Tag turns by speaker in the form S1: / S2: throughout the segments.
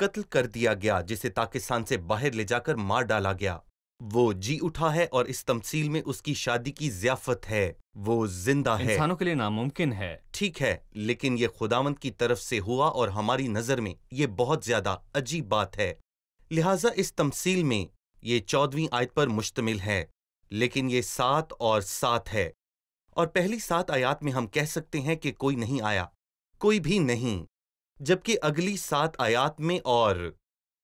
S1: قتل کر دیا گیا جسے پاکستان سے باہر لے جا کر مار ڈالا گیا۔ وہ جی اٹھا ہے اور اس تمثیل میں اس کی شادی کی ضیافت ہے، وہ زندہ ہے۔
S2: انسانوں کے لیے ناممکن ہے۔
S1: ٹھیک ہے، لیکن یہ خداوند کی طرف سے ہوا اور ہماری نظر میں یہ بہت زیادہ عجیب بات ہے۔ لہٰذا اس تمثیل میں یہ 14ویں آیت پر مشتمل ہے، لیکن یہ 7 اور 7 ہے، اور پہلی 7 آیات میں ہم کہہ سکتے ہیں کہ کوئی نہیں آیا، کوئی بھی نہیں، جبکہ اگلی 7 آیات میں اور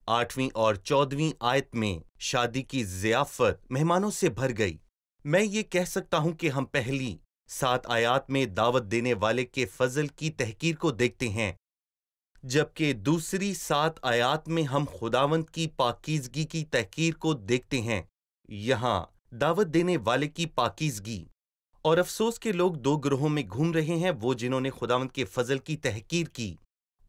S1: 8ویں اور 14ویں آیت میں شادی کی ضیافت مہمانوں سے بھر گئی۔ میں یہ کہہ سکتا ہوں کہ ہم پہلی 7 آیات میں دعوت دینے والے کے فضل کی تحقیر کو دیکھتے ہیں، جبکہ دوسری 7 آیات میں ہم خداوند کی پاکیزگی کی تحقیر کو دیکھتے ہیں۔ یہاں دعوت دینے والے کی پاکیزگی، اور افسوس کے لوگ 2 گروہوں میں گھوم رہے ہیں، وہ جنہوں نے خداوند کے فضل کی تحقیر کی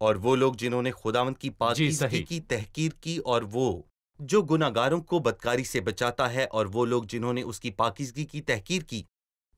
S1: اور وہ لوگ جنہوں نے خداوند کی پاکیزگی کی تحقیر کی، اور وہ جو گناہگاروں کو بدکاری سے بچاتا ہے، اور وہ لوگ جنہوں نے اس کی پاکیزگی کی تحقیر کی،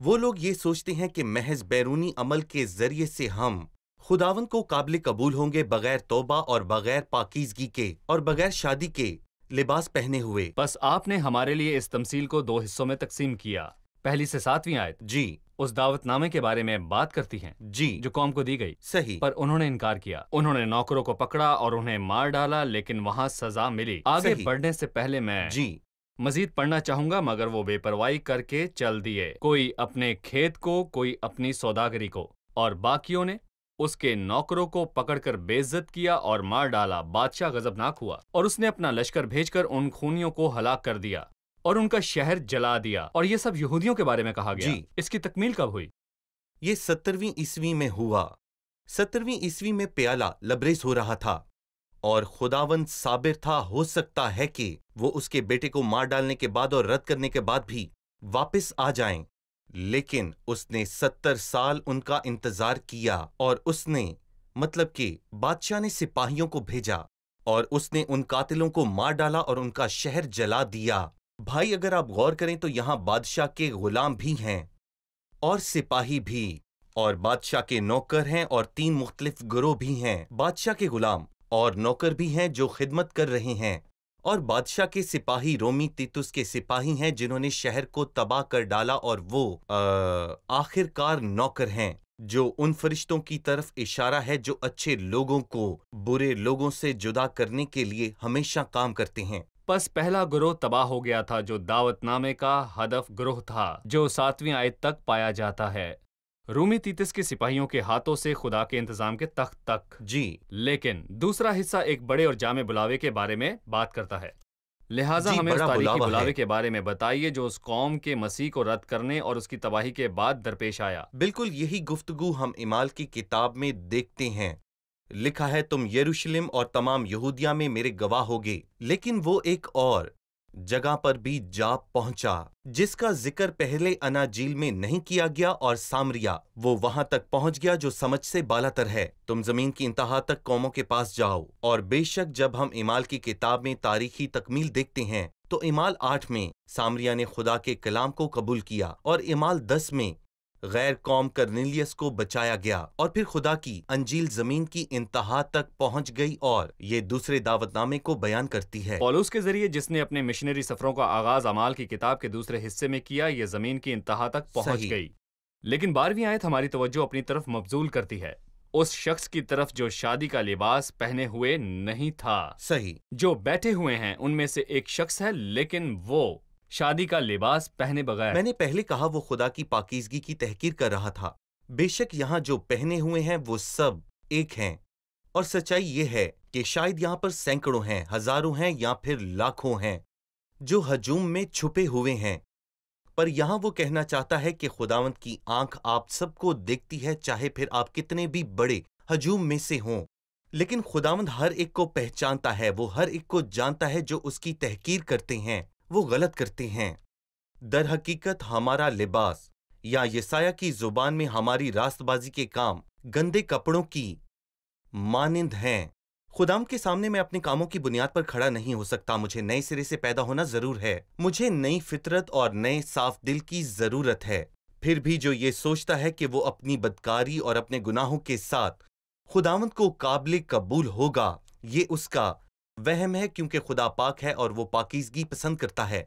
S1: وہ لوگ یہ سوچتے ہیں کہ محض بیرونی عمل کے ذریعے سے ہم خداوند کو قابل قبول ہوں گے، بغیر توبہ اور بغیر پاکیزگی کے اور بغیر شادی کے لباس پہنے ہوئے۔
S2: بس آپ نے ہمارے لیے اس تمثیل کو 2 حصوں میں تقسیم کیا۔ پہلی سے 7ویں آیت
S1: جی
S2: اس دعوت نامے کے بارے میں بات کرتی ہیں
S1: جی
S2: جو قوم کو دی گئی،
S1: صحیح،
S2: پر انہوں نے انکار کیا۔ انہوں نے نوکروں کو پکڑا اور انہیں مار ڈالا، لیکن وہاں سزا ملی۔ آگے
S1: صحیح۔
S2: بڑھنے سے پہلے میں
S1: جی
S2: مزید پڑھنا چاہوں گا، مگر وہ بے پرواہی کر کے چل دیے، کوئی اپنے کھیت کو، کوئی اپنی سوداگری کو، اور باقیوں نے اس کے نوکروں کو پکڑ کر بے عزت کیا اور مار ڈالا۔ بادشاہ غضبناک ہوا اور اس نے اپنا لشکر بھیج کر ان خونیوں کو ہلاک کر دیا اور ان کا شہر جلا دیا۔ اور یہ سب یہودیوں کے بارے میں کہا گیا۔
S1: جی۔
S2: اس کی تکمیل کب ہوئی؟
S1: یہ 70ویں عیسوی میں ہوا۔ 70ویں عیسوی میں پیالہ لبریز ہو رہا تھا اور خداوند صابر تھا، ہو سکتا ہے کہ وہ اس کے بیٹے کو مار ڈالنے کے بعد اور رد کرنے کے بعد بھی واپس آ جائیں، لیکن اس نے 70 سال ان کا انتظار کیا، اور اس نے مطلب کہ بادشاہ نے سپاہیوں کو بھیجا اور اس نے ان قاتلوں کو مار ڈالا اور ان کا شہر جلا دیا۔ بھائی اگر آپ غور کریں تو یہاں بادشاہ کے غلام بھی ہیں اور سپاہی بھی، اور بادشاہ کے نوکر ہیں، اور 3 مختلف گروہ بھی ہیں۔ بادشاہ کے غلام اور نوکر بھی ہیں جو خدمت کر رہے ہیں، اور بادشاہ کے سپاہی رومی تیتس کے سپاہی ہیں جنہوں نے شہر کو تباہ کر ڈالا، اور وہ آخر کار نوکر ہیں، جو ان فرشتوں کی طرف اشارہ ہے جو اچھے لوگوں کو برے لوگوں سے جدا کرنے کے لیے ہمیشہ کام کرتے ہیں۔
S2: پس پہلا گروہ تباہ ہو گیا تھا جو دعوت نامے کا ہدف گروہ تھا، جو 7ویں آیت تک پایا جاتا ہے، رومی تیتس کے سپاہیوں کے ہاتھوں سے خدا کے انتظام کے تخت تک۔
S1: جی
S2: لیکن دوسرا حصہ ایک بڑے اور جامع بلاوے کے بارے میں بات کرتا ہے۔ لہٰذا
S1: جی،
S2: ہمیں اس
S1: بڑا
S2: تاریخی
S1: بلاوا
S2: بلاوے
S1: ہے۔
S2: کے بارے میں بتائیے جو اس قوم کے مسیح کو رد کرنے اور اس کی تباہی کے بعد درپیش آیا۔
S1: بالکل یہی گفتگو ہم اعمال کی کتاب میں دیکھتے ہیں۔ لکھا ہے تم یروشلم اور تمام یہودیہ میں میرے گواہ ہوگے، لیکن وہ ایک اور جگہ پر بھی جا پہنچا جس کا ذکر پہلے اناجیل میں نہیں کیا گیا، اور سامریا، وہ وہاں تک پہنچ گیا جو سمجھ سے بالا تر ہے۔ تم زمین کی انتہا تک قوموں کے پاس جاؤ۔ اور بے شک جب ہم اعمال کی کتاب میں تاریخی تکمیل دیکھتے ہیں تو اعمال 8 میں سامریا نے خدا کے کلام کو قبول کیا، اور اعمال 10 میں غیر قوم کرنیلیس کو بچایا گیا، اور پھر خدا کی انجیل زمین کی انتہا تک پہنچ گئی، اور یہ دوسرے دعوت نامے کو بیان کرتی ہے۔
S2: پولس کے ذریعے جس نے اپنے مشنری سفروں کا آغاز اعمال کی کتاب کے دوسرے حصے میں کیا، یہ زمین کی انتہا تک پہنچ
S1: صحیح۔
S2: گئی۔ لیکن 12ویں آیت ہماری توجہ اپنی طرف مبذول کرتی ہے، اس شخص کی طرف جو شادی کا لباس پہنے ہوئے نہیں تھا۔
S1: صحیح۔
S2: جو بیٹھے ہوئے ہیں ان میں سے ایک شخص ہے، لیکن وہ شادی کا لباس پہنے بغیر۔
S1: میں نے پہلے کہا وہ خدا کی پاکیزگی کی تحقیر کر رہا تھا۔ بے شک یہاں جو پہنے ہوئے ہیں وہ سب ایک ہیں، اور سچائی یہ ہے کہ شاید یہاں پر سینکڑوں ہیں، ہزاروں ہیں، یا پھر لاکھوں ہیں جو ہجوم میں چھپے ہوئے ہیں، پر یہاں وہ کہنا چاہتا ہے کہ خداوند کی آنکھ آپ سب کو دیکھتی ہے، چاہے پھر آپ کتنے بھی بڑے ہجوم میں سے ہوں، لیکن خداوند ہر ایک کو پہچانتا ہے، وہ ہر ایک کو جانتا ہے جو اس کی تحقیر کرتے ہیں، وہ غلط کرتے ہیں۔ در حقیقت ہمارا لباس، یا یسایہ کی زبان میں ہماری راست بازی کے کام گندے کپڑوں کی مانند ہیں۔ خداوند کے سامنے میں اپنے کاموں کی بنیاد پر کھڑا نہیں ہو سکتا، مجھے نئے سرے سے پیدا ہونا ضرور ہے، مجھے نئی فطرت اور نئے صاف دل کی ضرورت ہے۔ پھر بھی جو یہ سوچتا ہے کہ وہ اپنی بدکاری اور اپنے گناہوں کے ساتھ خداوند کو قابل قبول ہوگا، یہ اس کا وہم ہے کیونکہ خدا پاک ہے اور وہ پاکیزگی پسند کرتا ہے۔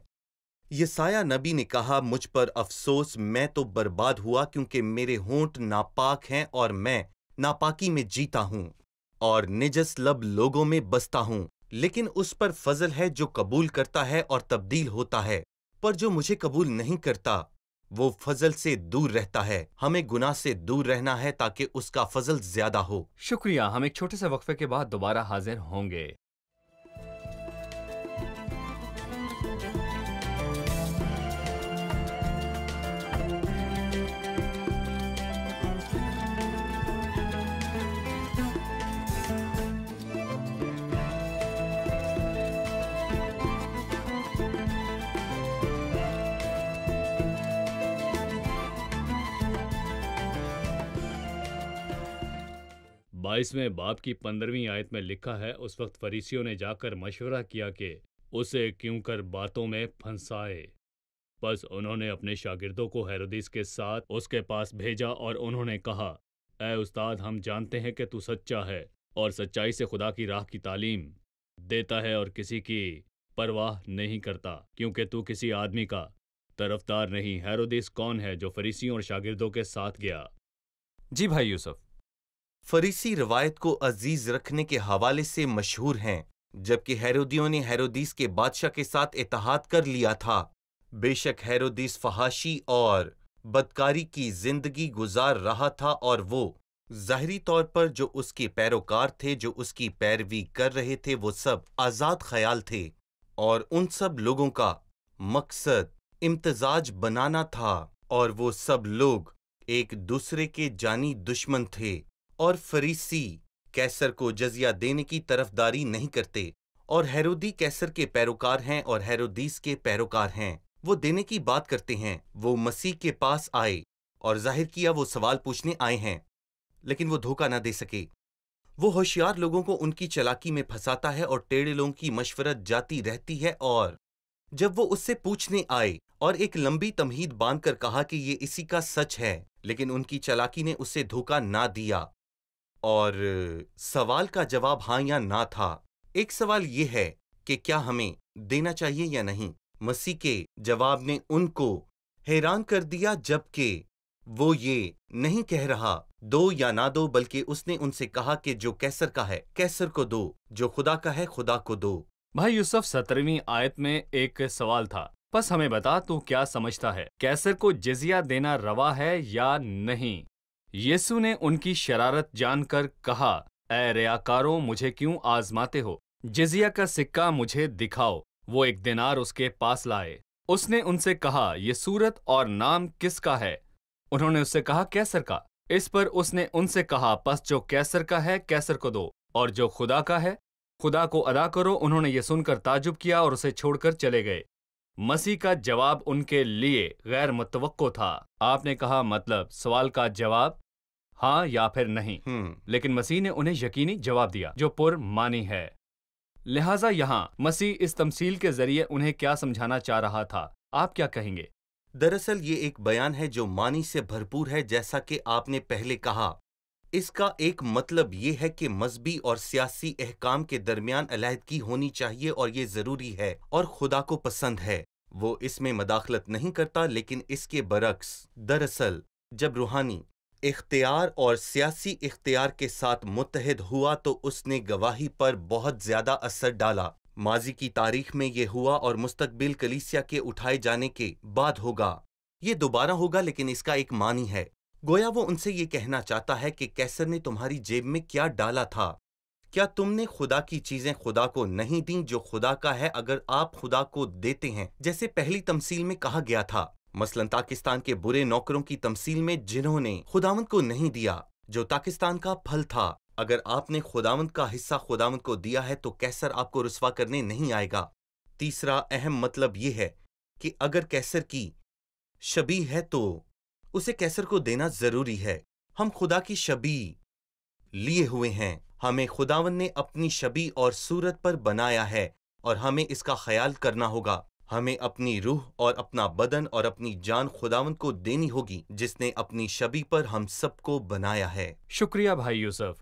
S1: یسایہ نبی نے کہا، مجھ پر افسوس، میں تو برباد ہوا کیونکہ میرے ہونٹ ناپاک ہیں اور میں ناپاکی میں جیتا ہوں اور نجس لب لوگوں میں بستا ہوں۔ لیکن اس پر فضل ہے جو قبول کرتا ہے اور تبدیل ہوتا ہے، پر جو مجھے قبول نہیں کرتا وہ فضل سے دور رہتا ہے۔ ہمیں گناہ سے دور رہنا ہے تاکہ اس کا فضل زیادہ ہو۔
S2: شکریہ، ہم ایک چھوٹے سے وقفے کے بعد دوبارہ حاضر ہوں گے۔
S3: بائیسویں باب کی 15ویں آیت میں لکھا ہے، اس وقت فریسیوں نے جا کر مشورہ کیا کہ اسے کیوں کر باتوں میں پھنسائے۔ بس انہوں نے اپنے شاگردوں کو ہیرودیس کے ساتھ اس کے پاس بھیجا اور انہوں نے کہا، اے استاد، ہم جانتے ہیں کہ تو سچا ہے اور سچائی سے خدا کی راہ کی تعلیم دیتا ہے اور کسی کی پرواہ نہیں کرتا، کیونکہ تو کسی آدمی کا طرفدار نہیں۔ ہیرودیس کون ہے جو فریسیوں اور شاگردوں کے ساتھ گیا؟
S2: جی بھائی یوسف۔
S1: فریسی روایت کو عزیز رکھنے کے حوالے سے مشہور ہیں، جبکہ ہیرودیوں نے ہیرودیس کے بادشاہ کے ساتھ اتحاد کر لیا تھا۔ بے شک ہیرودیس فحاشی اور بدکاری کی زندگی گزار رہا تھا اور وہ ظاہری طور پر جو اس کے پیروکار تھے، جو اس کی پیروی کر رہے تھے، وہ سب آزاد خیال تھے اور ان سب لوگوں کا مقصد امتزاج بنانا تھا، اور وہ سب لوگ ایک دوسرے کے جانی دشمن تھے۔ اور فریسی کیسر کو جزیہ دینے کی طرفداری نہیں کرتے، اور ہیرودی کیسر کے پیروکار ہیں اور ہیرودیس کے پیروکار ہیں۔ وہ دینے کی بات کرتے ہیں۔ وہ مسیح کے پاس آئے اور ظاہر کیا وہ سوال پوچھنے آئے ہیں، لیکن وہ دھوکہ نہ دے سکے۔ وہ ہوشیار لوگوں کو ان کی چالاکی میں پھنساتا ہے اور ٹیڑے لوگوں کی مشورت جاتی رہتی ہے، اور جب وہ اس سے پوچھنے آئے اور ایک لمبی تمہید باندھ کر کہا کہ یہ اسی کا سچ ہے، لیکن ان کی چالاکی نے اسے دھوکہ نہ دیا، اور سوال کا جواب ہاں یا نہ تھا۔ ایک سوال یہ ہے کہ کیا ہمیں دینا چاہیے یا نہیں؟ مسیح کے جواب نے ان کو حیران کر دیا، جبکہ وہ یہ نہیں کہہ رہا دو یا نہ دو، بلکہ اس نے ان سے کہا کہ جو کیسر کا ہے کیسر کو دو، جو خدا کا ہے خدا کو دو۔
S2: بھائی یوسف، 17ویں آیت میں ایک سوال تھا، بس ہمیں بتا تو کیا سمجھتا ہے، کیسر کو جزیہ دینا روا ہے یا نہیں؟ یسوع نے ان کی شرارت جان کر کہا، اے ریاکاروں، مجھے کیوں آزماتے ہو؟ جزیہ کا سکہ مجھے دکھاؤ۔ وہ 1 دینار اس کے پاس لائے۔ اس نے ان سے کہا، یہ صورت اور نام کس کا ہے؟ انہوں نے اس سے کہا، کیسر کا۔ اس پر اس نے ان سے کہا، پس جو کیسر کا ہے کیسر کو دو، اور جو خدا کا ہے خدا کو ادا کرو۔ انہوں نے یہ سن کر تعجب کیا اور اسے چھوڑ کر چلے گئے۔ مسیح کا جواب ان کے لیے غیر متوقع تھا۔ آپ نے کہا، مطلب سوال کا جواب ہاں یا پھر نہیں، لیکن مسیح نے انہیں یقینی جواب دیا جو پر معنی ہے۔ لہٰذا یہاں مسیح اس تمثیل کے ذریعے انہیں کیا سمجھانا چاہ رہا تھا؟ آپ کیا کہیں گے؟
S1: دراصل یہ ایک بیان ہے جو معنی سے بھرپور ہے، جیسا کہ آپ نے پہلے کہا۔ اس کا ایک مطلب یہ ہے کہ مذہبی اور سیاسی احکام کے درمیان علیحدگی ہونی چاہیے، اور یہ ضروری ہے اور خدا کو پسند ہے۔ وہ اس میں مداخلت نہیں کرتا، لیکن اس کے برعکس، دراصل جب روحانی اختیار اور سیاسی اختیار کے ساتھ متحد ہوا تو اس نے گواہی پر بہت زیادہ اثر ڈالا۔ ماضی کی تاریخ میں یہ ہوا اور مستقبل کلیسیا کے اٹھائے جانے کے بعد ہوگا۔ یہ دوبارہ ہوگا، لیکن اس کا ایک معنی ہے۔ گویا وہ ان سے یہ کہنا چاہتا ہے کہ کیسر نے تمہاری جیب میں کیا ڈالا تھا؟ کیا تم نے خدا کی چیزیں خدا کو نہیں دیں جو خدا کا ہے؟ اگر آپ خدا کو دیتے ہیں، جیسے پہلی تمثیل میں کہا گیا تھا، مثلاً پاکستان کے برے نوکروں کی تمثیل میں جنہوں نے خداوند کو نہیں دیا جو پاکستان کا پھل تھا، اگر آپ نے خداوند کا حصہ خداوند کو دیا ہے تو کیسر آپ کو رسوا کرنے نہیں آئے گا۔ تیسرا اہم مطلب یہ ہے کہ اگر کیسر کی شبیہ ہے تو اسے کیسر کو دینا ضروری ہے۔ ہم خدا کی شبیہ لیے ہوئے ہیں، ہمیں خداوند نے اپنی شبیہ اور صورت پر بنایا ہے، اور ہمیں اس کا خیال کرنا ہوگا۔ ہمیں اپنی روح اور اپنا بدن اور اپنی جان خداوند کو دینی ہوگی، جس نے اپنی شبیہ پر ہم سب کو بنایا ہے۔
S2: شکریہ بھائی یوسف۔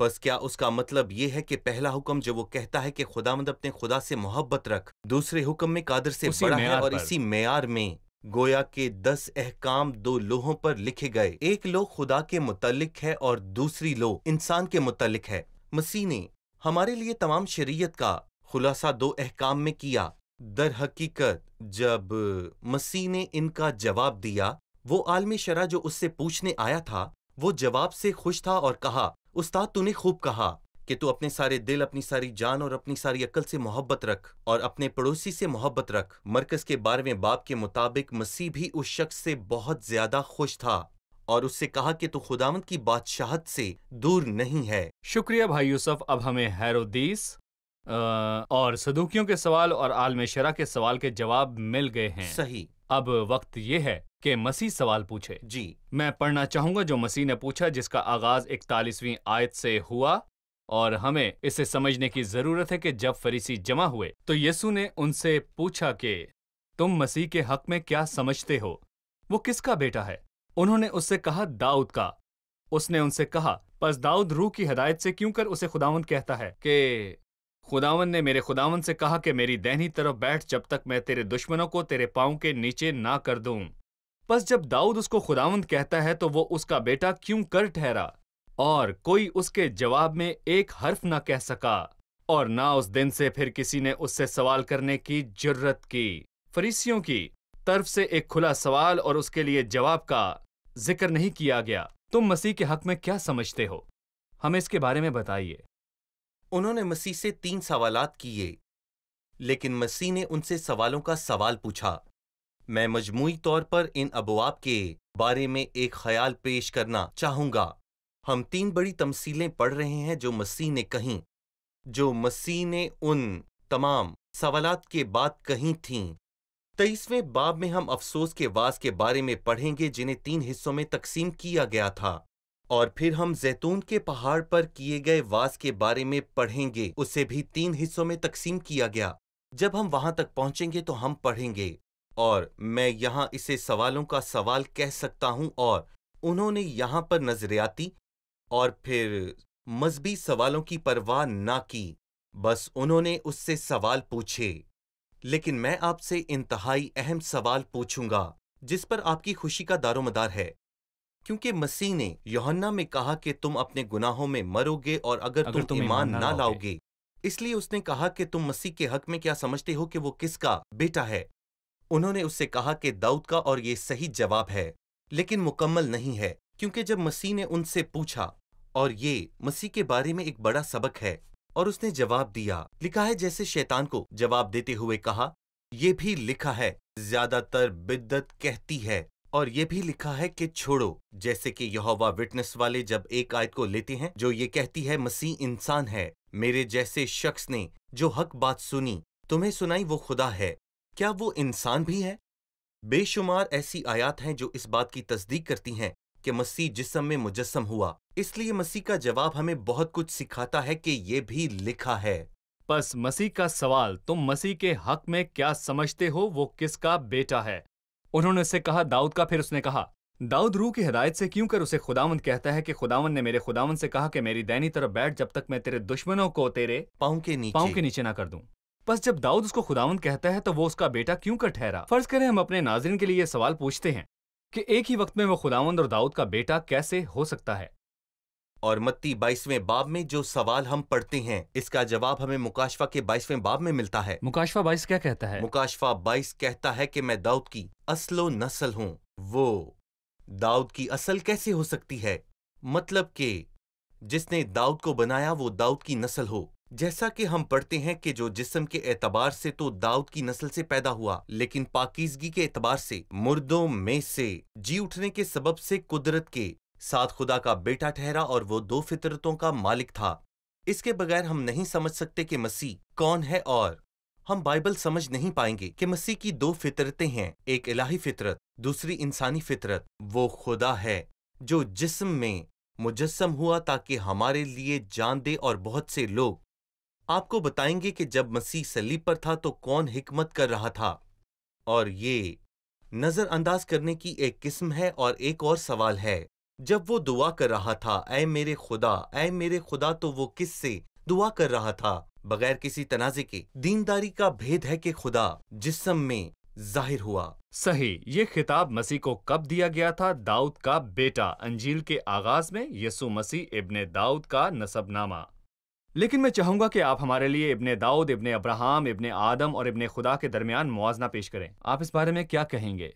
S1: بس کیا اس کا مطلب یہ ہے کہ پہلا حکم جو وہ کہتا ہے کہ خداوند اپنے خدا سے محبت رکھ، دوسرے حکم میں قادر سے
S2: اسی
S1: بڑا ہے
S2: معیار
S1: اور
S2: پر۔
S1: اسی معیار میں گویا کہ 10 احکام 2 لوحوں پر لکھے گئے، ایک لوح خدا کے متعلق ہے اور دوسری لوح انسان کے متعلق ہے۔ مسیح نے ہمارے لیے تمام شریعت کا خلاصہ 2 احکام میں کیا۔ در حقیقت جب مسیح نے ان کا جواب دیا، وہ عالم شرع جو اس سے پوچھنے آیا تھا وہ جواب سے خوش تھا اور کہا، استاد تو نے خوب کہا کہ تو اپنے سارے دل، اپنی ساری جان اور اپنی ساری عقل سے محبت رکھ اور اپنے پڑوسی سے محبت رکھ۔ مرکز کے 12ویں باب کے مطابق مسیح بھی اس شخص سے بہت زیادہ خوش تھا اور اس سے کہا کہ تو خداوند کی بادشاہت سے دور نہیں ہے۔
S2: شکریہ بھائی یوسف۔ اب ہمیں ہیرودیس اور صدوقیوں کے سوال اور عالم شرع کے سوال کے جواب مل گئے ہیں۔
S1: صحیح۔
S2: اب وقت یہ ہے کہ مسیح سوال پوچھے۔
S1: جی
S2: میں پڑھنا چاہوں گا جو مسیح نے پوچھا، جس کا آغاز 41ویں آیت سے ہوا، اور ہمیں اسے سمجھنے کی ضرورت ہے کہ جب فریسی جمع ہوئے تو یسوع نے ان سے پوچھا کہ تم مسیح کے حق میں کیا سمجھتے ہو؟ وہ کس کا بیٹا ہے؟ انہوں نے اس سے کہا، داؤد کا۔ اس نے ان سے کہا، پس داؤد روح کی ہدایت سے کیوں کر اسے خداوند کہتا ہے کہ خداوند نے میرے خداوند سے کہا کہ میری دہنی طرف بیٹھ جب تک میں تیرے دشمنوں کو تیرے پاؤں کے نیچے نہ کر دوں؟ پس جب داؤد اس کو خداوند کہتا ہے تو وہ اس کا بیٹا کیوں کر ٹھہرا؟ اور کوئی اس کے جواب میں ایک حرف نہ کہہ سکا، اور نہ اس دن سے پھر کسی نے اس سے سوال کرنے کی جرت کی۔ فریسیوں کی طرف سے ایک کھلا سوال اور اس کے لیے جواب کا ذکر نہیں کیا گیا۔ تم مسیح کے حق میں کیا سمجھتے ہو؟ ہمیں اس کے بارے میں بتائیے۔
S1: انہوں نے مسیح سے 3 سوالات کیے، لیکن مسیح نے ان سے سوالوں کا سوال پوچھا۔ میں مجموعی طور پر ان ابواب کے بارے میں ایک خیال پیش کرنا چاہوں گا۔ ہم 3 بڑی تمثیلیں پڑھ رہے ہیں جو مسیح نے کہیں، جو مسیح نے ان تمام سوالات کے بعد کہیں تھیں۔ 23ویں باب میں ہم افسوس کے واعظ کے بارے میں پڑھیں گے جنہیں 3 حصوں میں تقسیم کیا گیا تھا، اور پھر ہم زیتون کے پہاڑ پر کیے گئے واعظ کے بارے میں پڑھیں گے، اسے بھی 3 حصوں میں تقسیم کیا گیا۔ جب ہم وہاں تک پہنچیں گے تو ہم پڑھیں گے، اور میں یہاں اسے سوالوں کا سوال کہہ سکتا ہوں، اور انہوں نے یہاں پر نظریاتی اور پھر مذہبی سوالوں کی پرواہ نہ کی، بس انہوں نے اس سے سوال پوچھے۔ لیکن میں آپ سے انتہائی اہم سوال پوچھوں گا جس پر آپ کی خوشی کا دار و مدار ہے، کیونکہ مسیح نے یوحنا میں کہا کہ تم اپنے گناہوں میں مرو گے اور اگر تم ایمان نہ لاؤ گے۔ اس لیے اس نے کہا کہ تم مسیح کے حق میں کیا سمجھتے ہو کہ وہ کس کا بیٹا ہے؟ انہوں نے اس سے کہا کہ داؤد کا، اور یہ صحیح جواب ہے، لیکن مکمل نہیں ہے، کیونکہ جب مسیح نے ان سے پوچھا، اور یہ مسیح کے بارے میں ایک بڑا سبق ہے، اور اس نے جواب دیا، لکھا ہے جیسے شیطان کو جواب دیتے ہوئے کہا، یہ بھی لکھا ہے، زیادہ تر بدعت کہتی ہے، اور یہ بھی لکھا ہے کہ چھوڑو، جیسے کہ یہوہ وٹنس والے جب ایک آیت کو لیتے ہیں جو یہ کہتی ہے مسیح انسان ہے، میرے جیسے شخص نے جو حق بات سنی تمہیں سنائی وہ خدا ہے، کیا وہ انسان بھی ہے؟ بے شمار ایسی آیات ہیں جو اس بات کی تصدیق کرتی ہیں کہ مسیح جسم میں مجسم ہوا، اس لیے مسیح کا جواب ہمیں بہت کچھ سکھاتا ہے کہ یہ بھی لکھا ہے۔
S2: پس مسیح کا سوال، تم مسیح کے حق میں کیا سمجھتے ہو وہ کس کا بیٹا ہے؟ انہوں نے اسے کہا، داؤد کا۔ پھر اس نے کہا، داؤد روح کی ہدایت سے کیوں کر اسے خداوند کہتا ہے کہ خداوند نے میرے خداوند سے کہا کہ میری دہنی طرف بیٹھ جب تک میں تیرے دشمنوں کو تیرے
S1: پاؤں کے
S2: نیچے نہ کر دوں؟ پس جب داؤد اس کو خداوند کہتا ہے تو وہ اس کا بیٹا کیوں کر ٹھہرا؟ فرض کریں ہم اپنے ناظرین کے لیے یہ سوال پوچھتے ہیں کہ ایک ہی وقت میں وہ خداوند اور داؤد کا بیٹا کیسے ہو سکتا ہے؟
S1: اور متی 22ویں باب میں جو سوال ہم پڑھتے ہیں اس کا جواب ہمیں مکاشفہ کے 22ویں باب میں ملتا ہے۔
S2: مکاشفہ 22 کیا کہتا ہے؟
S1: مکاشفہ 22 کہتا ہے کہ میں داؤد کی اصل و نسل ہوں۔ وہ داؤد کی اصل کیسے ہو سکتی ہے؟ مطلب کہ جس نے داؤد کو بنایا وہ داؤد کی نسل ہو، جیسا کہ ہم پڑھتے ہیں کہ جو جسم کے اعتبار سے تو داؤد کی نسل سے پیدا ہوا، لیکن پاکیزگی کے اعتبار سے مردوں میں سے جی اٹھنے کے سبب سے قدرت کے ساتھ خدا کا بیٹا ٹھہرا، اور وہ 2 فطرتوں کا مالک تھا۔ اس کے بغیر ہم نہیں سمجھ سکتے کہ مسیح کون ہے، اور ہم بائبل سمجھ نہیں پائیں گے کہ مسیح کی 2 فطرتیں ہیں، ایک الہی فطرت، دوسری انسانی فطرت۔ وہ خدا ہے جو جسم میں مجسم ہوا تاکہ ہمارے لیے جان دے، اور بہت سے لوگ آپ کو بتائیں گے کہ جب مسیح صلیب پر تھا تو کون حکمت کر رہا تھا، اور یہ نظر انداز کرنے کی ایک قسم ہے۔ اور ایک اور سوال ہے جب وہ دعا کر رہا تھا اے میرے خدا، اے میرے خدا، تو وہ کس سے دعا کر رہا تھا؟ بغیر کسی تنازع کے۔ دینداری کا بھید ہے کہ خدا جسم میں ظاہر ہوا۔
S2: صحیح، یہ خطاب مسیح کو کب دیا گیا تھا؟ داؤد کا بیٹا۔ انجیل کے آغاز میں یسوع مسیح ابن داؤد کا نسب نامہ۔ لیکن میں چاہوں گا کہ آپ ہمارے لیے ابن داؤد، ابن ابراہم، ابن آدم اور ابن خدا کے درمیان موازنہ پیش کریں۔ آپ اس بارے میں کیا کہیں گے؟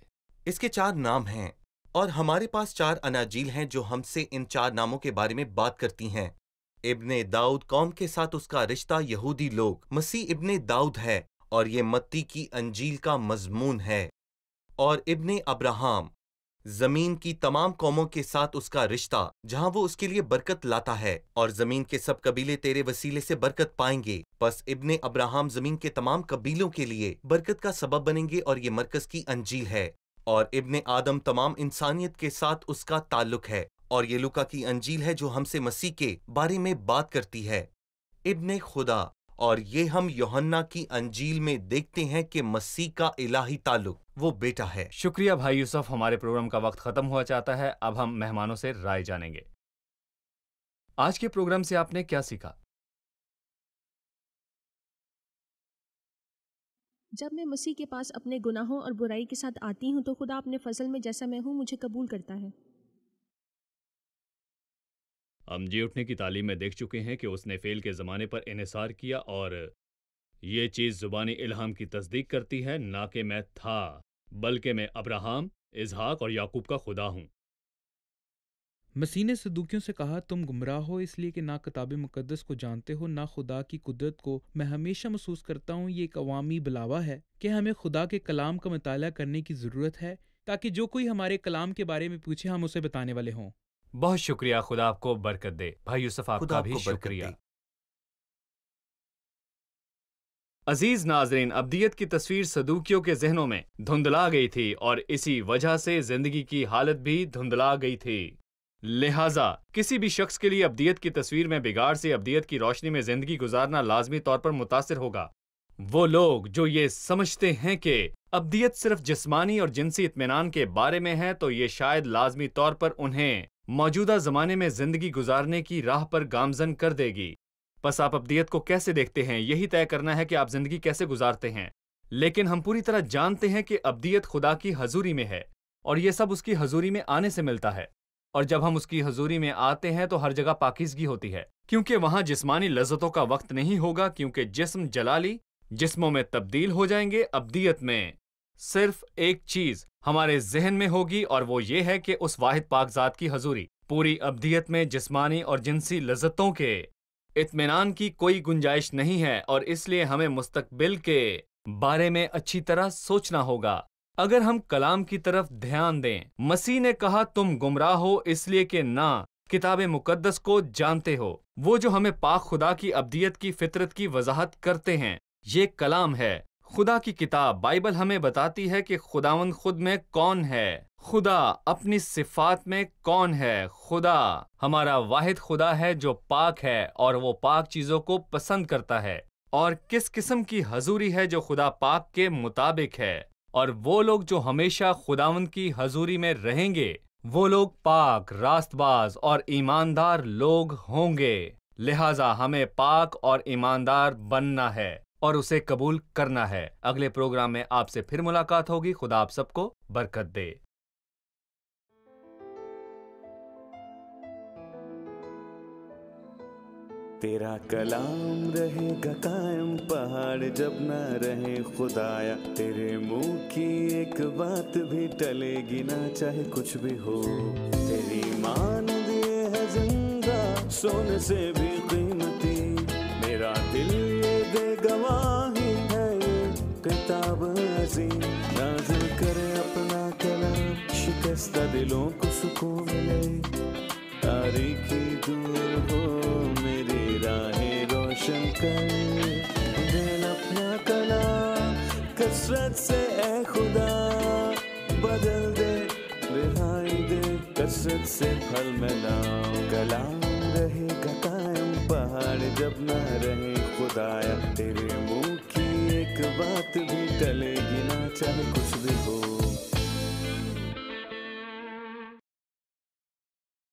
S1: اس کے 4 نام ہیں اور ہمارے پاس 4 اناجیل ہیں جو ہم سے ان 4 ناموں کے بارے میں بات کرتی ہیں۔ ابن داؤد قوم کے ساتھ اس کا رشتہ یہودی لوگ، مسیح ابن داؤد ہے اور یہ متی کی انجیل کا مضمون ہے۔ اور ابن ابراہم، زمین کی تمام قوموں کے ساتھ اس کا رشتہ جہاں وہ اس کے لیے برکت لاتا ہے، اور زمین کے سب قبیلے تیرے وسیلے سے برکت پائیں گے۔ پس ابن ابراہم زمین کے تمام قبیلوں کے لیے برکت کا سبب بنیں گے اور یہ مرکز کی انجیل ہے۔ اور ابن آدم تمام انسانیت کے ساتھ اس کا تعلق ہے، اور یہ لوکا کی انجیل ہے جو ہم سے مسیح کے بارے میں بات کرتی ہے، ابن خدا۔ اور یہ ہم یوحنا کی انجیل میں دیکھتے ہیں کہ مسیح کا الہی تعلق وہ بیٹا ہے۔
S2: شکریہ بھائی یوسف، ہمارے پروگرام کا وقت ختم ہوا چاہتا ہے۔ اب ہم مہمانوں سے رائے جانیں گے۔ آج کے پروگرام سے آپ نے کیا سیکھا؟
S4: جب میں مسیح کے پاس اپنے گناہوں اور برائی کے ساتھ آتی ہوں تو خدا اپنے فضل میں جیسا میں ہوں مجھے قبول کرتا ہے۔
S3: ہم جی اٹھنے کی تعلیم میں دیکھ چکے ہیں کہ اس نے فعل کے زمانے پر انحصار کیا، اور یہ چیز زبانی الہام کی تصدیق کرتی ہے، نہ کہ میں تھا بلکہ میں ابراہم، اسحاق اور یعقوب کا خدا ہوں۔
S5: مسیح نے صدوقیوں سے کہا تم گمراہ ہو اس لیے کہ نہ کتاب مقدس کو جانتے ہو نہ خدا کی قدرت کو۔ میں ہمیشہ محسوس کرتا ہوں یہ ایک عوامی بلاوا ہے کہ ہمیں خدا کے کلام کا مطالعہ کرنے کی ضرورت ہے تاکہ جو کوئی ہمارے کلام کے بارے میں پوچھے ہم اسے بتانے والے ہوں۔
S2: بہت شکریہ، خدا آپ کو برکت دے۔ بھائی یوسف، آپ
S1: خدا
S2: کا
S1: آپ
S2: بھی
S1: کو برکت
S2: شکریہ۔
S1: دے۔
S2: عزیز ناظرین، ابدیت کی تصویر صدوقیوں کے ذہنوں میں دھندلا گئی تھی اور اسی وجہ سے زندگی کی حالت بھی دھندلا گئی تھی۔ لہٰذا کسی بھی شخص کے لیے ابدیت کی تصویر میں بگاڑ سے ابدیت کی روشنی میں زندگی گزارنا لازمی طور پر متاثر ہوگا۔ وہ لوگ جو یہ سمجھتے ہیں کہ ابدیت صرف جسمانی اور جنسی اطمینان کے بارے میں ہے تو یہ شاید لازمی طور پر انہیں موجودہ زمانے میں زندگی گزارنے کی راہ پر گامزن کر دے گی۔ پس آپ ابدیت کو کیسے دیکھتے ہیں؟ یہی طے کرنا ہے کہ آپ زندگی کیسے گزارتے ہیں۔ لیکن ہم پوری طرح جانتے ہیں کہ ابدیت خدا کی حضوری میں ہے اور یہ سب اس کی حضوری میں آنے سے ملتا ہے، اور جب ہم اس کی حضوری میں آتے ہیں تو ہر جگہ پاکیزگی ہوتی ہے، کیونکہ وہاں جسمانی لذتوں کا وقت نہیں ہوگا، کیونکہ جسم جلالی جسموں میں تبدیل ہو جائیں گے۔ ابدیت میں صرف ایک چیز ہمارے ذہن میں ہوگی اور وہ یہ ہے کہ اس واحد پاک ذات کی حضوری۔ پوری ابدیت میں جسمانی اور جنسی لذتوں کے اطمینان کی کوئی گنجائش نہیں ہے، اور اس لیے ہمیں مستقبل کے بارے میں اچھی طرح سوچنا ہوگا۔ اگر ہم کلام کی طرف دھیان دیں، مسیح نے کہا تم گمراہ ہو اس لیے کہ نہ کتاب مقدس کو جانتے ہو، وہ جو ہمیں پاک خدا کی ابدیت کی فطرت کی وضاحت کرتے ہیں۔ یہ کلام ہے، خدا کی کتاب بائبل ہمیں بتاتی ہے کہ خداوند خود میں کون ہے، خدا اپنی صفات میں کون ہے۔ خدا ہمارا واحد خدا ہے جو پاک ہے اور وہ پاک چیزوں کو پسند کرتا ہے۔ اور کس قسم کی حضوری ہے جو خدا پاک کے مطابق ہے، اور وہ لوگ جو ہمیشہ خداوند کی حضوری میں رہیں گے وہ لوگ پاک، راست باز اور ایماندار لوگ ہوں گے۔ لہٰذا ہمیں پاک اور ایماندار بننا ہے اور اسے قبول کرنا ہے۔ اگلے پروگرام میں آپ سے پھر ملاقات ہوگی۔ خدا آپ سب کو برکت دے۔
S6: تیرا کلام رہے گا قائم، پہاڑ جب نہ رہے خدایا، تیرے منہ کی ایک بات بھی ٹلے گی نہ چاہے کچھ بھی ہو۔ تیری مانند یہ ہے زندہ سونے سے بھی قیمتی، میرا دل یہ دے گواہی ہے یہ کتاب عظیم۔ نازل کرے اپنا کلام، شکستہ دلوں کو سکون ملے، تاریکی دور ہو میری راہیں روشن کر، دل اپنا کلام کثرت سے اے خدا بدل دے، رہائی دے کثرت سے پھل ملاؤ۔ کلام رہے گا قائم، پہاڑ جب نہ رہے خدایا، تیرے منہ کی ایک بات بھی ٹلے گی نہ چاہے کچھ بھی ہو۔